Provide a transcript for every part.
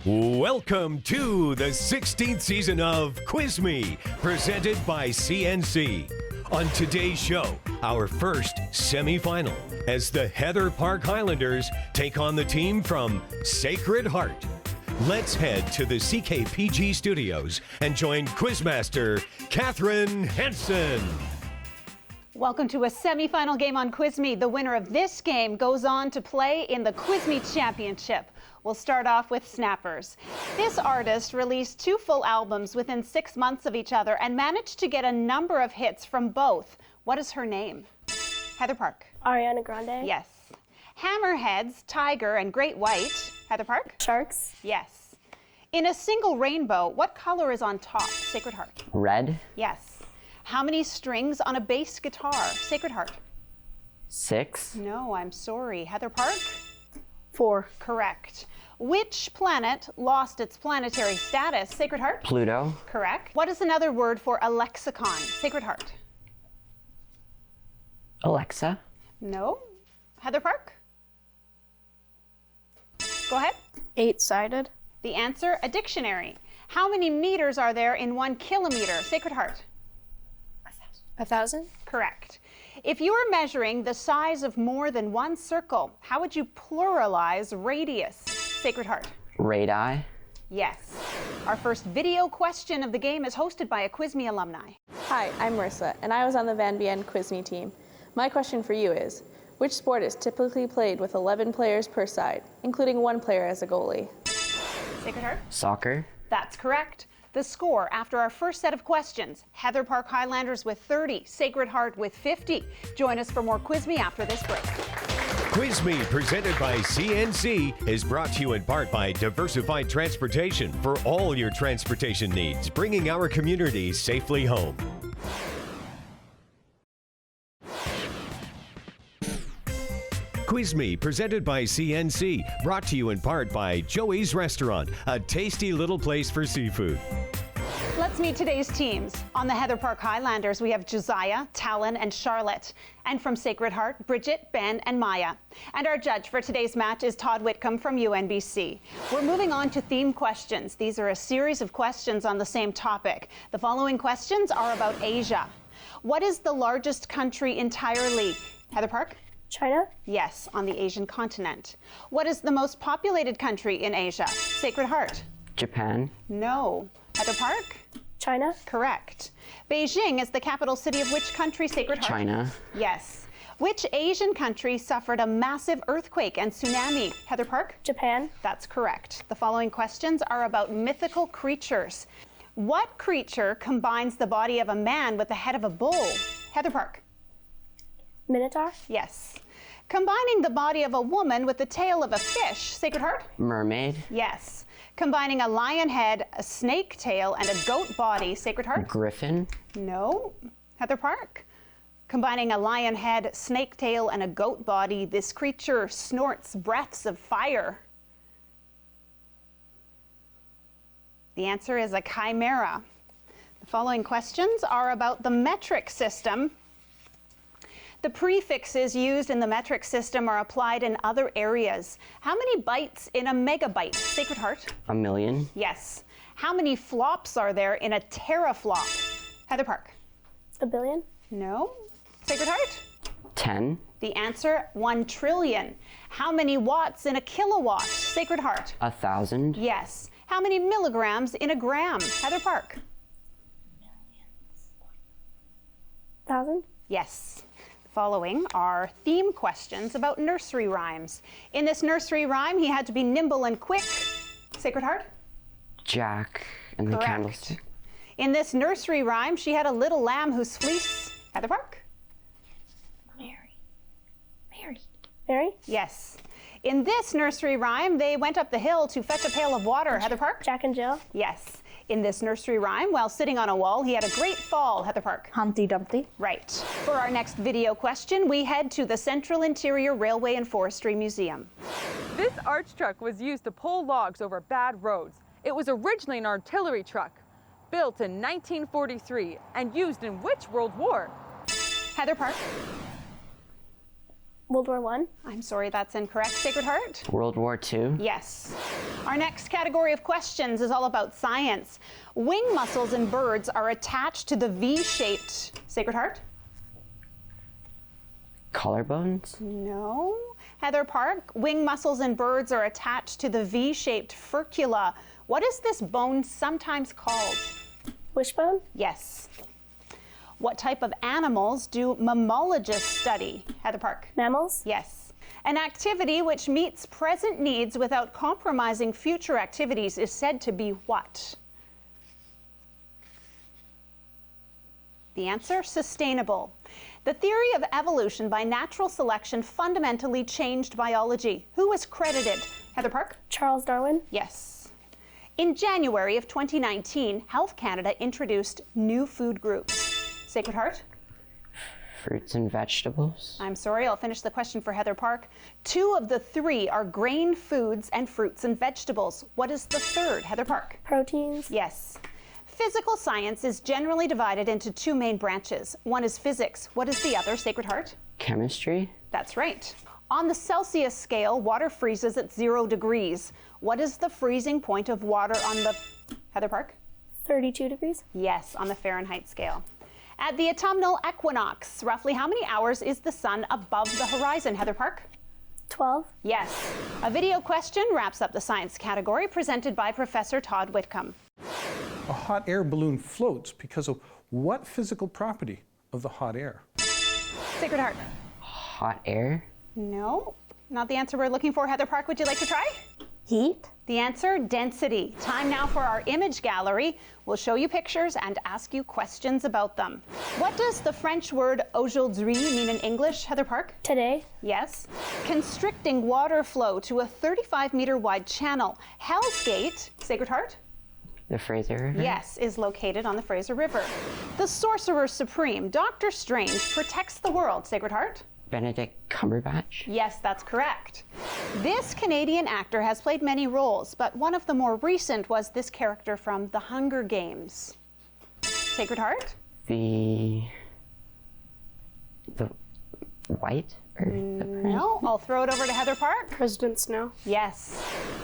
Welcome to the 16th season of QuizMe, presented by CNC. On today's show, our first semifinal, as the Heather Park Highlanders take on the team from Sacred Heart. Let's head to the CKPG studios and join Quizmaster Catherine Henson. Welcome to a semifinal game on QuizMe. The winner of this game goes on to play in the QuizMe Championship. We'll start off with Snappers. This artist released 2 full albums within 6 months of each other and managed to get a number of hits from both. What is her name? Heather Park. Ariana Grande. Yes. Hammerheads, Tiger, and Great White. Heather Park. Sharks. Yes. In a single rainbow, what color is on top? Sacred Heart. Red. Yes. How many strings on a bass guitar? Sacred Heart. 6. No, I'm sorry. Heather Park? 4. Correct. Which planet lost its planetary status? Sacred Heart? Pluto. Correct. What is another word for a lexicon? Sacred Heart. Alexa. No. Heather Park? Go ahead. 8-sided. The answer, a dictionary. How many meters are there in 1 kilometer? Sacred Heart. 1,000. Correct. If you were measuring the size of more than one circle, how would you pluralize radius? Sacred Heart. Radii. Yes. Our first video question of the game is hosted by a QuizMe alumni. Hi, I'm Marissa, and I was on the Van Bien QuizMe team. My question for you is, which sport is typically played with 11 players per side, including 1 player as a goalie? Sacred Heart. Soccer. That's correct. The score after our first set of questions, Heather Park Highlanders with 30, Sacred Heart with 50. Join us for more QuizMe after this break. QuizMe, presented by CNC, is brought to you in part by Diversified Transportation for all your transportation needs, bringing our community safely home. QuizMe, presented by CNC, brought to you in part by Joey's Restaurant, a tasty little place for seafood. Let's meet today's teams. On the Heather Park Highlanders, we have Josiah, Talon, and Charlotte. And from Sacred Heart, Bridget, Ben, and Maya. And our judge for today's match is Todd Whitcomb from UNBC. We're moving on to theme questions. These are a series of questions on the same topic. The following questions are about Asia. What is the largest country entirely? Heather Park? China. Yes, on the Asian continent. What is the most populated country in Asia? Sacred Heart? Japan. No. Heather Park? China. Correct. Beijing is the capital city of which country? Sacred Heart? China. Yes. Which Asian country suffered a massive earthquake and tsunami? Heather Park? Japan. That's correct. The following questions are about mythical creatures. What creature combines the body of a man with the head of a bull? Heather Park? Minotaur. Yes. Combining the body of a woman with the tail of a fish? Sacred Heart? Mermaid. Yes. Combining a lion head, a snake tail, and a goat body? Sacred Heart? Griffin. No. Heather Park? Combining a lion head, snake tail, and a goat body, this creature snorts breaths of fire. The answer is a chimera. The following questions are about the metric system. The prefixes used in the metric system are applied in other areas. How many bytes in a megabyte? Sacred Heart? 1,000,000. Yes. How many flops are there in a teraflop? Heather Park? 1 billion. No. Sacred Heart? 10. The answer, 1 trillion. How many watts in a kilowatt? Sacred Heart? 1,000. Yes. How many milligrams in a gram? Heather Park? 1,000. Yes. Following are theme questions about nursery rhymes. In this nursery rhyme, he had to be nimble and quick. Sacred Heart? Jack and the Correct. candlestick. In this nursery rhyme, she had a little lamb whose fleece... Heather Park? Mary. Mary. Yes. In this nursery rhyme, they went up the hill to fetch a pail of water. Heather Park? Jack and Jill. Yes. In this nursery rhyme, while sitting on a wall, he had a great fall. Heather Park? Humpty Dumpty. Right. For our next video question, we head to the Central Interior Railway and Forestry Museum. This arch truck was used to pull logs over bad roads. It was originally an artillery truck, built in 1943 and used in which World War? Heather Park? World War One. I'm sorry, that's incorrect. Sacred Heart? World War II. Yes. Our next category of questions is all about science. Wing muscles in birds are attached to the V-shaped Sacred Heart? Collarbones. No. Heather Park, wing muscles in birds are attached to the V-shaped furcula. What is this bone sometimes called? Wishbone. Yes. What type of animals do mammalogists study? Heather Park? Mammals. Yes. An activity which meets present needs without compromising future activities is said to be what? The answer, sustainable. The theory of evolution by natural selection fundamentally changed biology. Who was credited? Heather Park? Charles Darwin. Yes. In January of 2019, Health Canada introduced new food groups. Sacred Heart? Fruits and vegetables. I'm sorry, I'll finish the question for Heather Park. 2 of the 3 are grain foods and fruits and vegetables. What is the third? Heather Park? Proteins. Yes. Physical science is generally divided into 2 main branches. One is physics. What is the other? Sacred Heart? Chemistry. That's right. On the Celsius scale, water freezes at 0 degrees. What is the freezing point of water on the Heather Park? 32 degrees. Yes, on the Fahrenheit scale. At the autumnal equinox, roughly how many hours is the sun above the horizon? Heather Park? 12. Yes. A video question wraps up the science category presented by Professor Todd Whitcomb. A hot air balloon floats because of what physical property of the hot air? Sacred Heart? Hot air. No, not the answer we're looking for. Heather Park, would you like to try? Heat. The answer, density. Time now for our image gallery. We'll show you pictures and ask you questions about them. What does the French word aujourd'hui mean in English, Heather Park? Today. Yes. Constricting water flow to a 35-meter wide channel. Hell's Gate, Sacred Heart? The Fraser River. Yes, is located on the Fraser River. The Sorcerer Supreme, Doctor Strange, protects the world, Sacred Heart? Benedict Cumberbatch. Yes, that's correct. This Canadian actor has played many roles, but one of the more recent was this character from The Hunger Games. Sacred Heart? The White? Or the No, I'll throw it over to Heather Park. President Snow. Yes.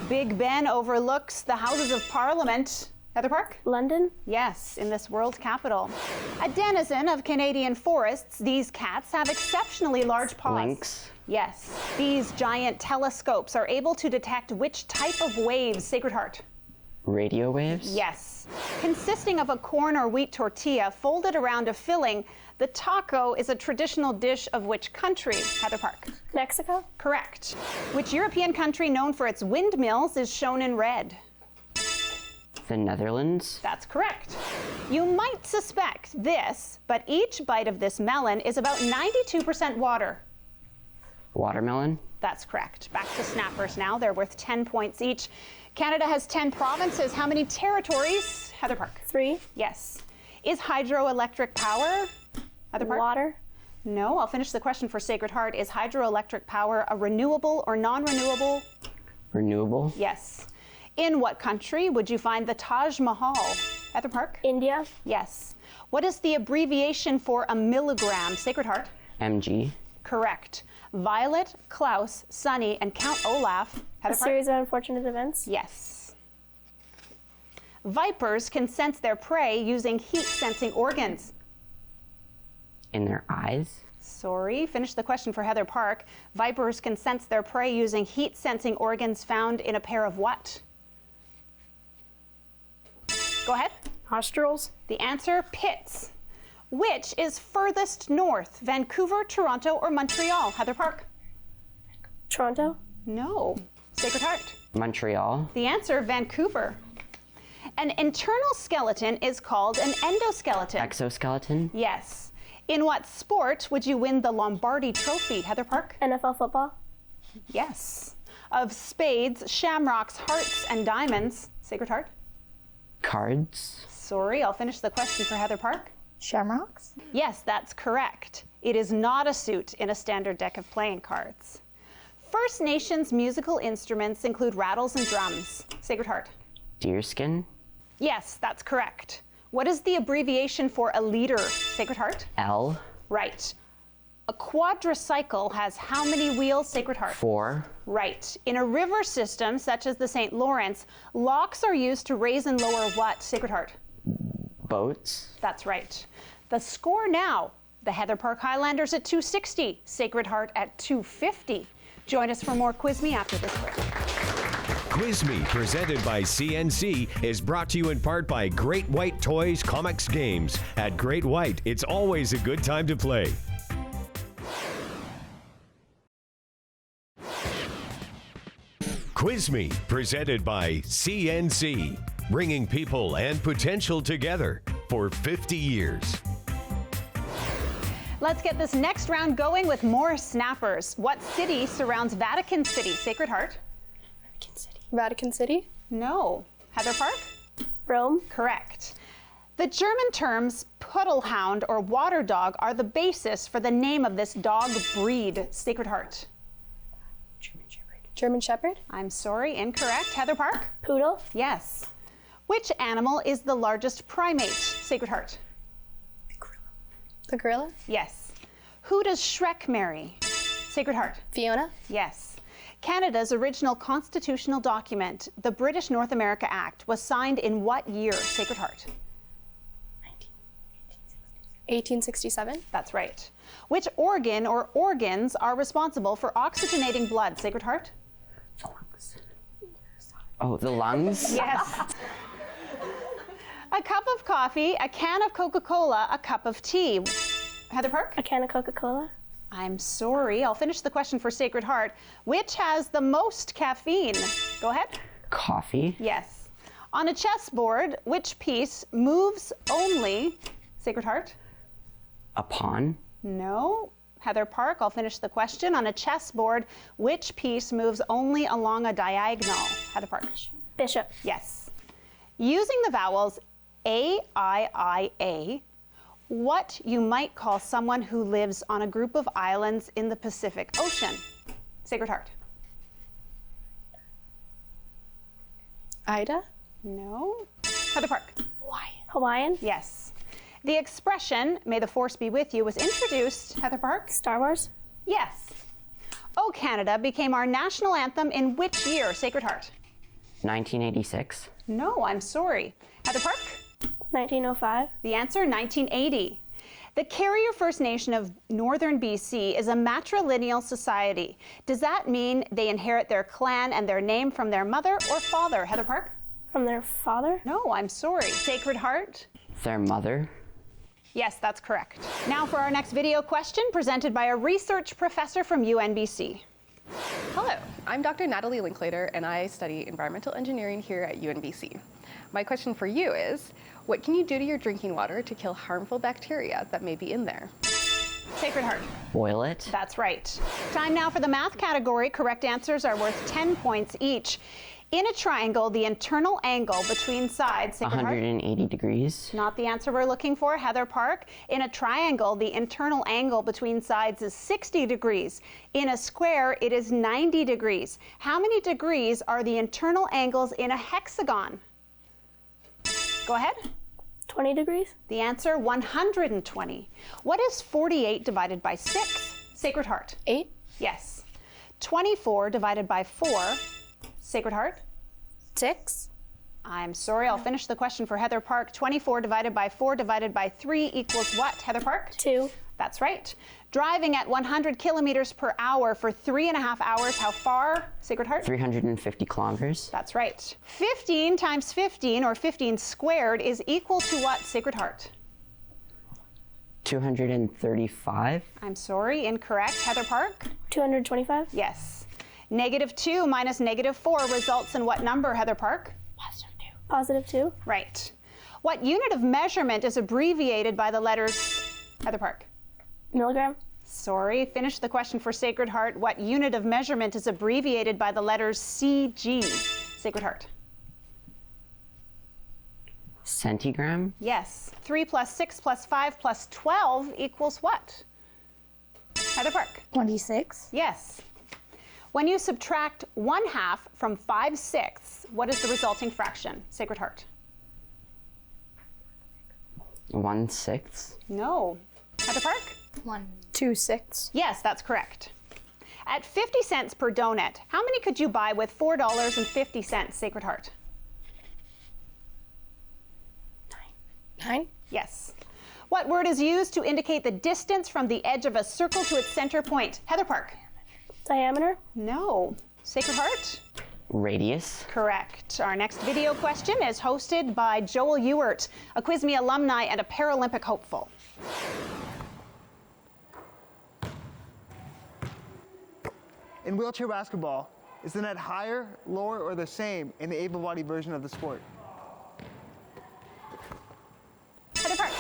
Big Ben overlooks the Houses of Parliament. Heather Park? London. Yes, in this world capital. A denizen of Canadian forests, these cats have exceptionally large paws. Lynx. Yes. These giant telescopes are able to detect which type of waves, Sacred Heart? Radio waves. Yes. Consisting of a corn or wheat tortilla folded around a filling, the taco is a traditional dish of which country, Heather Park? Mexico. Correct. Which European country known for its windmills is shown in red? The Netherlands. That's correct. You might suspect this, but each bite of this melon is about 92% water. Watermelon. That's correct. Back to snappers now. They're worth 10 points each. Canada has 10 provinces. How many territories? Heather Park? 3. Yes. Is hydroelectric power? Heather Park? Water. No. I'll finish the question for Sacred Heart. Is hydroelectric power a renewable or non-renewable? Renewable. Yes. In what country would you find the Taj Mahal? Heather Park? India. Yes. What is the abbreviation for a milligram? Sacred Heart? MG. Correct. Violet, Klaus, Sunny, and Count Olaf. A Heather Park? series of unfortunate events. Yes. Vipers can sense their prey using heat-sensing organs. In their eyes. Sorry, finish the question for Heather Park. Vipers can sense their prey using heat-sensing organs found in a pair of what? Go ahead. Nostrils. The answer, pits. Which is furthest north, Vancouver, Toronto, or Montreal? Heather Park? Toronto. No. Sacred Heart? Montreal. The answer, Vancouver. An internal skeleton is called an endoskeleton. Exoskeleton. Yes. In what sport would you win the Lombardi Trophy? Heather Park? NFL football. Yes. Of spades, shamrocks, hearts, and diamonds. Sacred Heart? Cards. Sorry, I'll finish the question for Heather Park. Shamrocks? Yes, that's correct. It is not a suit in a standard deck of playing cards. First Nations musical instruments include rattles and drums. Sacred Heart? Deerskin. Yes, that's correct. What is the abbreviation for a leader? Sacred Heart? L. Right. A quadricycle has how many wheels, Sacred Heart? 4. Right. In a river system such as the St. Lawrence, locks are used to raise and lower what, Sacred Heart? Boats. That's right. The score now, the Heather Park Highlanders at 260, Sacred Heart at 250. Join us for more QuizMe after this break. QuizMe, presented by CNC, is brought to you in part by Great White Toys Comics Games. At Great White, it's always a good time to play. QuizMe, presented by CNC, bringing people and potential together for 50 years. Let's get this next round going with more snappers. What city surrounds Vatican City, Sacred Heart? Vatican City. No. Heather Park? Rome. Correct. The German terms puddlehound or water dog are the basis for the name of this dog breed, Sacred Heart. German Shepherd. I'm sorry, incorrect. Heather Park? Poodle. Yes. Which animal is the largest primate, Sacred Heart? The gorilla. Yes. Who does Shrek marry? Sacred Heart? Fiona. Yes. Canada's original constitutional document, the British North America Act, was signed in what year, Sacred Heart? 1867. That's right. Which organ or organs are responsible for oxygenating blood, Sacred Heart? The lungs. Oh, the lungs? Yes. A cup of coffee, a can of Coca-Cola, a cup of tea. Heather Park? A can of Coca-Cola. I'm sorry. I'll finish the question for Sacred Heart. Which has the most caffeine? Go ahead. Coffee. Yes. On a chessboard, which piece moves only, Sacred Heart? A pawn. No. Heather Park, I'll finish the question. On a chessboard, which piece moves only along a diagonal? Heather Park. Bishop. Yes. Using the vowels A, I, A, what you might call someone who lives on a group of islands in the Pacific Ocean? Sacred Heart. Ida. No. Heather Park. Hawaiian. Yes. The expression, may the force be with you, was introduced, Heather Park? Star Wars. Yes. O Canada became our national anthem in which year, Sacred Heart? 1986. No, I'm sorry. Heather Park? 1905. The answer, 1980. The Carrier First Nation of Northern BC is a matrilineal society. Does that mean they inherit their clan and their name from their mother or father? Heather Park? From their father. No, I'm sorry. Sacred Heart? Their mother. Yes, that's correct. Now for our next video question, presented by a research professor from UNBC. Hello, I'm Dr. Natalie Linklater, and I study environmental engineering here at UNBC. My question for you is, what can you do to your drinking water to kill harmful bacteria that may be in there? Sacred Heart. Boil it. That's right. Time now for the math category. Correct answers are worth 10 points each. In a triangle, the internal angle between sides, Sacred Heart? 180 degrees. Not the answer we're looking for, Heather Park. In a triangle, the internal angle between sides is 60 degrees. In a square, it is 90 degrees. How many degrees are the internal angles in a hexagon? Go ahead. 20 degrees. The answer, 120. What is 48 divided by 6? Sacred Heart. 8. Yes. 24 divided by 4. Sacred Heart. 6. I'm sorry, I'll finish the question for Heather Park. 24 divided by 4 divided by 3 equals what, Heather Park? 2. That's right. Driving at 100 kilometers per hour for 3.5 hours, how far, Sacred Heart? 350 kilometers. That's right. 15 times 15, or 15 squared, is equal to what, Sacred Heart? 235. I'm sorry, incorrect. Heather Park? 225. Yes. -2 minus -4 results in what number, Heather Park? Positive 2. Right. What unit of measurement is abbreviated by the letters, Heather Park? Milligram. Sorry, finish the question for Sacred Heart. What unit of measurement is abbreviated by the letters CG? Sacred Heart. Centigram. Yes. 3 plus 6 plus 5 plus 12 equals what? Heather Park. 26. Yes. When you subtract 1/2 from 5/6, what is the resulting fraction? Sacred Heart. 1/6. No. Heather Park? 2, 6. Yes, that's correct. At 50 cents per donut, how many could you buy with $4.50, Sacred Heart? 9. Yes. What word is used to indicate the distance from the edge of a circle to its center point? Heather Park. Diameter. No. Sacred Heart? Radius. Correct. Our next video question is hosted by Joel Ewert, a QuizMe alumni and a Paralympic hopeful. In wheelchair basketball, is the net higher, lower, or the same in the able-bodied version of the sport? Heather Park.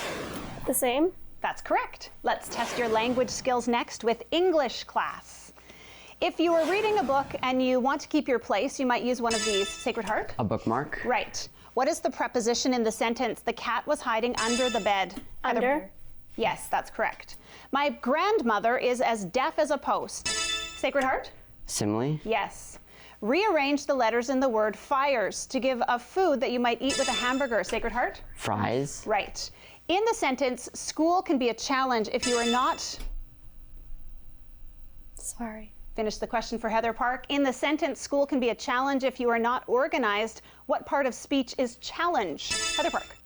The same. That's correct. Let's test your language skills next with English class. If you are reading a book and you want to keep your place, you might use one of these. Sacred Heart? A bookmark. Right. What is the preposition in the sentence, the cat was hiding under the bed? Under. Yes, that's correct. My grandmother is as deaf as a post. Sacred Heart? Simile. Yes. Rearrange the letters in the word fires to give a food that you might eat with a hamburger. Sacred Heart? Fries. Right. In the sentence, school can be a challenge if you are not... Sorry. Finish the question for Heather Park. In the sentence, school can be a challenge if you are not organized. What part of speech is challenge? Heather Park.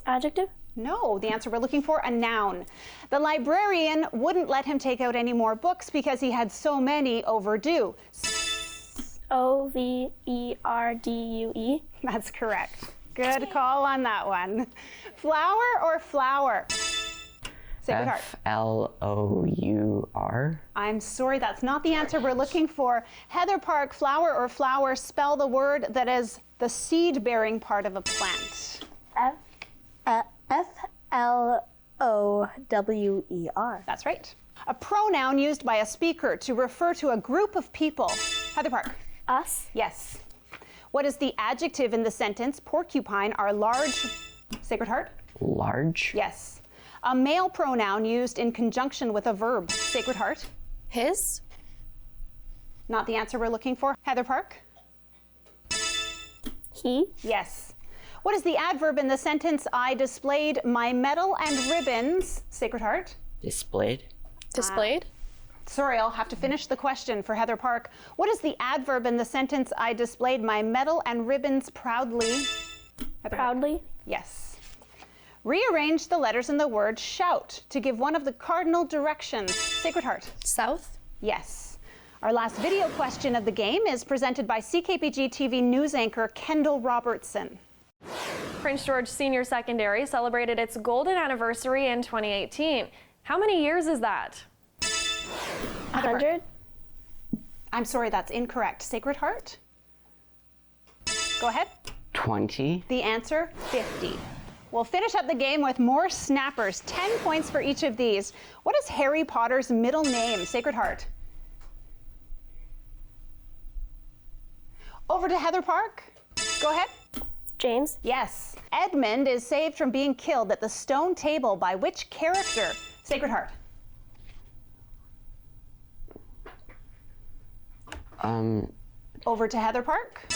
Adjective. No, the answer we're looking for, a noun. The librarian wouldn't let him take out any more books because he had so many overdue. Overdue. That's correct. Good call on that one. Flower or flower? Sacred Heart. Flour. I'm sorry, that's not the answer we're looking for. Heather Park, flower or flower, spell the word that is the seed-bearing part of a plant. Flower. That's right. A pronoun used by a speaker to refer to a group of people. Heather Park. Us. Yes. What is the adjective in the sentence? Porcupine are large. Sacred Heart. Large. Yes. A male pronoun used in conjunction with a verb. Sacred Heart. His. Not the answer we're looking for. Heather Park. He. Yes. What is the adverb in the sentence? I displayed my medal and ribbons. Sacred Heart. Displayed. Displayed. Sorry, I'll have to finish the question for Heather Park. What is the adverb in the sentence? I displayed my medal and ribbons proudly. Heather Proudly. Park. Yes. Rearrange the letters in the word shout to give one of the cardinal directions. Sacred Heart. South. Yes. Our last video question of the game is presented by CKPG-TV news anchor Kendall Robertson. Prince George Senior Secondary celebrated its golden anniversary in 2018. How many years is that? 100. I'm sorry, that's incorrect. Sacred Heart? Go ahead. 20. The answer, 50. We'll finish up the game with more snappers. 10 points for each of these. What is Harry Potter's middle name? Sacred Heart. Over to Heather Park. Go ahead. James. Yes. Edmund is saved from being killed at the stone table by which character? Sacred Heart. Over to Heather Park.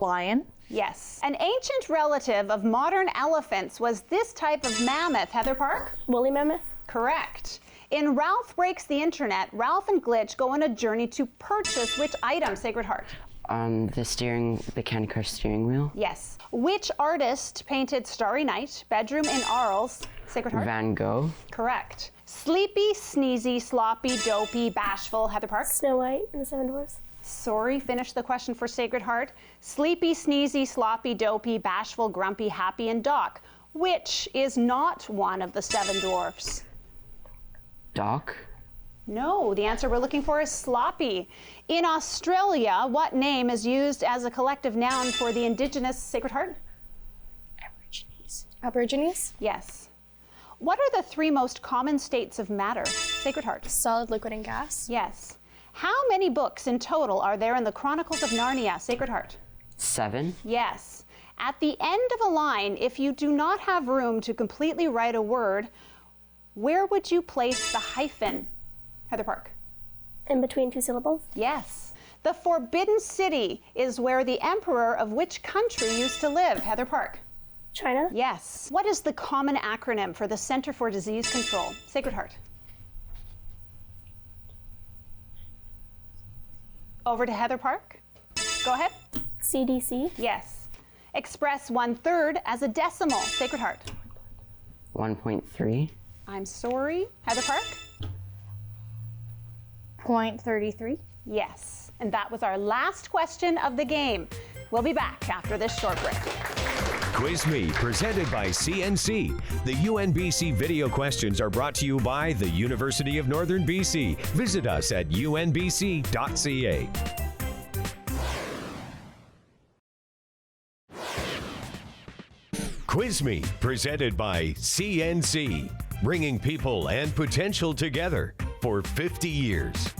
Lion. Yes. An ancient relative of modern elephants was this type of mammoth. Heather Park. Woolly mammoth. Correct. In Ralph Breaks the Internet, Ralph and Glitch go on a journey to purchase which item? Sacred Heart. The Candy Crush steering wheel. Yes. Which artist painted Starry Night, Bedroom in Arles? Sacred Heart. Van Gogh. Correct. Sleepy, sneezy, sloppy, dopey, bashful. Heather Park. Snow White and the Seven Dwarfs. Sorry, finish the question for Sacred Heart. Sleepy, sneezy, sloppy, dopey, bashful, grumpy, happy, and Doc. Which is not one of the seven dwarfs? Doc. No, the answer we're looking for is sloppy. In Australia, what name is used as a collective noun for the indigenous Sacred Heart? Aborigines. Aborigines? Yes. What are the three most common states of matter? Sacred Heart. Solid, liquid, and gas. Yes. How many books in total are there in the Chronicles of Narnia? Sacred Heart. 7. Yes. At the end of a line, if you do not have room to completely write a word, where would you place the hyphen? Heather Park. In between two syllables? Yes. The Forbidden City is where the emperor of which country used to live? Heather Park. China. Yes. What is the common acronym for the Center for Disease Control? Sacred Heart. Over to Heather Park. Go ahead. CDC. Yes. Express 1/3 as a decimal. Sacred Heart. 1.3. I'm sorry. Heather Park. 0.33. Yes. And that was our last question of the game. We'll be back after this short break. QuizMe, presented by CNC. The UNBC video questions are brought to you by the University of Northern BC. Visit us at unbc.ca. QuizMe, presented by CNC, bringing people and potential together for 50 years.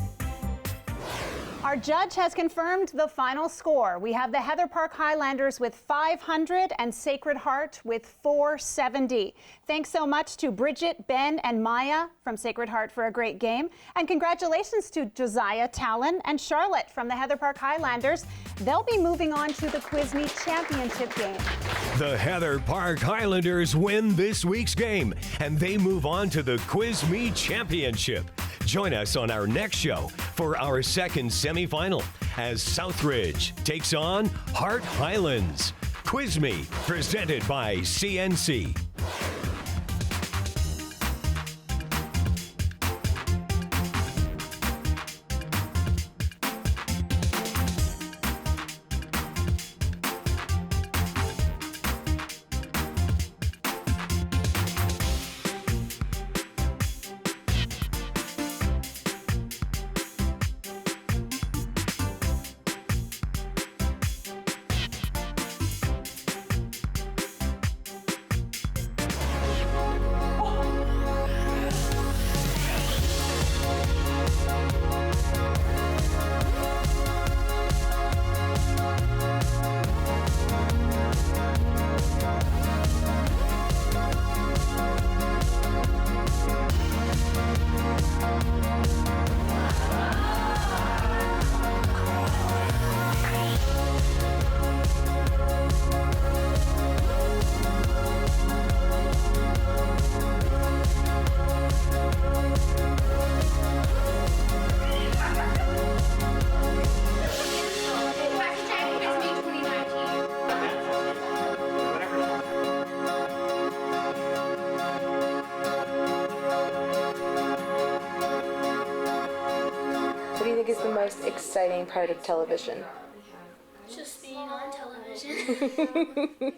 Our judge has confirmed the final score. We have the Heather Park Highlanders with 500 and Sacred Heart with 470. Thanks so much to Bridget, Ben, and Maya from Sacred Heart for a great game. And congratulations to Josiah, Talon, and Charlotte from the Heather Park Highlanders. They'll be moving on to the QuizMe Championship game. The Heather Park Highlanders win this week's game, and they move on to the QuizMe Championship. Join us on our next show for our second semifinal as Southridge takes on Hart Highlands. QuizMe, presented by CNC. What do you think is the most exciting part of television? Just being on television.